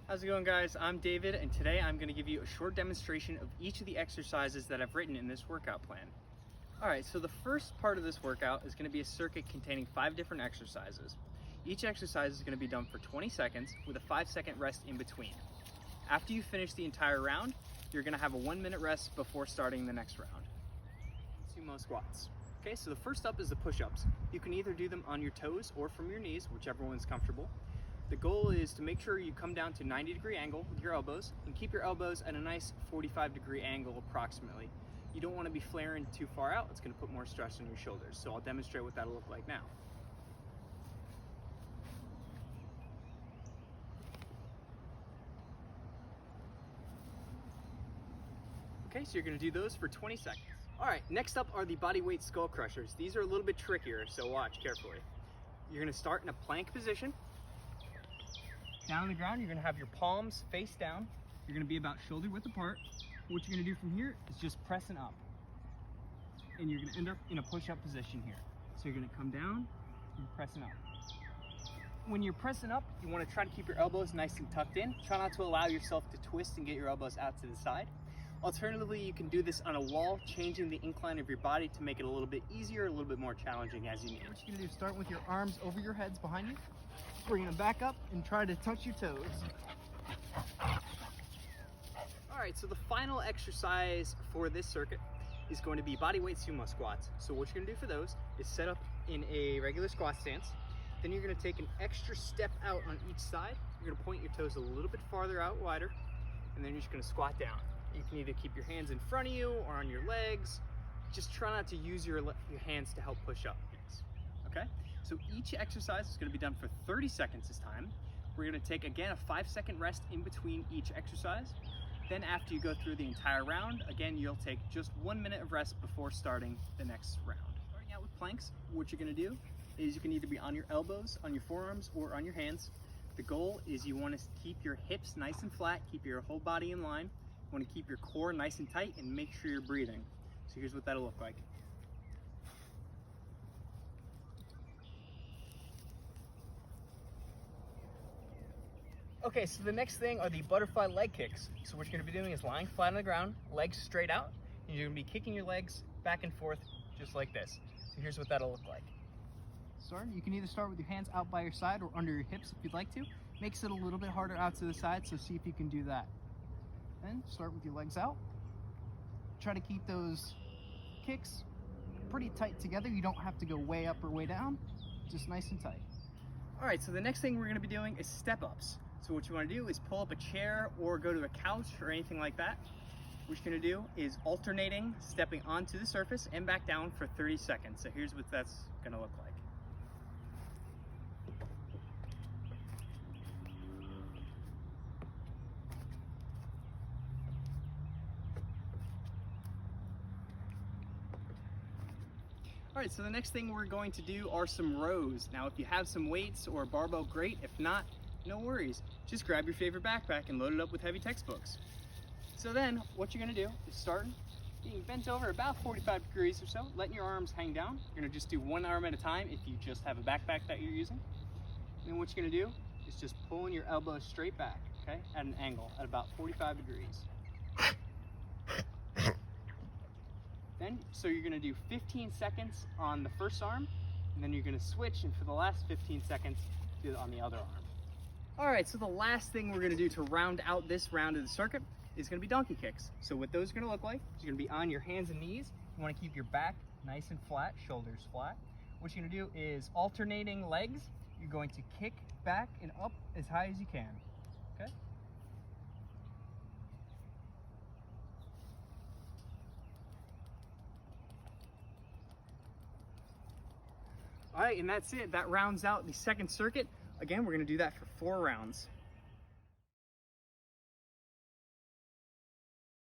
How's it going, guys? I'm David, and today I'm going to give you a short demonstration of each of the exercises that I've written in this workout plan. Alright, so the first part of this workout is going to be a circuit containing 5 different exercises. Each exercise is going to be done for 20 seconds with a 5-second rest in between. After you finish the entire round, you're going to have a 1-minute rest before starting the next round. Sumo squats. Okay, so the first up is the push-ups. You can either do them on your toes or from your knees, whichever one's comfortable. The goal is to make sure you come down to 90-degree angle with your elbows and keep your elbows at a nice 45-degree angle approximately. You don't want to be flaring too far out. It's going to put more stress on your shoulders. So I'll demonstrate what that'll look like now. Okay, so you're going to do those for 20 seconds. Alright, next up are the body weight skull crushers. These are a little bit trickier, so watch carefully. You're going to start in a plank position. Down on the ground, you're going to have your palms face down. You're going to be about shoulder width apart. What you're going to do from here is just pressing up. And you're going to end up in a push-up position here. So you're going to come down and pressing up. When you're pressing up, you want to try to keep your elbows nice and tucked in. Try not to allow yourself to twist and get your elbows out to the side. Alternatively, you can do this on a wall, changing the incline of your body to make it a little bit easier, a little bit more challenging as you need. What you're going to do is start with your arms over your heads behind you. Bring them back up and try to touch your toes. Alright, so the final exercise for this circuit is going to be body weight sumo squats. So what you're going to do for those is set up in a regular squat stance. Then you're going to take an extra step out on each side. You're going to point your toes a little bit farther out wider, and then you're just going to squat down. You can either keep your hands in front of you or on your legs. Just try not to use your hands to help push up. Okay? So each exercise is going to be done for 30 seconds this time. We're going to take, again, a 5-second rest in between each exercise. Then after you go through the entire round, again, you'll take just 1 minute of rest before starting the next round. Starting out with planks, what you're going to do is you can either be on your elbows, on your forearms, or on your hands. The goal is you want to keep your hips nice and flat, keep your whole body in line. You want to keep your core nice and tight and make sure you're breathing. So here's what that'll look like. Okay, so the next thing are the butterfly leg kicks. So what you're going to be doing is lying flat on the ground, legs straight out, and you're going to be kicking your legs back and forth just like this. So here's what that'll look like. You can either start with your hands out by your side or under your hips if you'd like to. Makes it a little bit harder out to the side, so see if you can do that. Then start with your legs out. Try to keep those kicks pretty tight together. You don't have to go way up or way down, just nice and tight. Alright, so the next thing we're going to be doing is step-ups. So what you want to do is pull up a chair or go to a couch or anything like that. What you're going to do is alternating, stepping onto the surface and back down for 30 seconds. So here's what that's going to look like. Alright, so the next thing we're going to do are some rows. Now if you have some weights or a barbell, great. If not, no worries. Just grab your favorite backpack and load it up with heavy textbooks. So then, what you're going to do is start being bent over about 45 degrees or so, letting your arms hang down. You're going to just do one arm at a time if you just have a backpack that you're using. And then what you're going to do is just pulling your elbows straight back, okay, at an angle, at about 45 degrees. Then, so you're going to do 15 seconds on the first arm, and then you're going to switch, and for the last 15 seconds, do it on the other arm. Alright, so the last thing we're going to do to round out this round of the circuit is going to be donkey kicks. So what those are going to look like is you're going to be on your hands and knees. You want to keep your back nice and flat, shoulders flat. What you're going to do is alternating legs. You're going to kick back and up as high as you can. Okay? Alright, and that's it. That rounds out the second circuit. Again, we're going to do that for 4 rounds.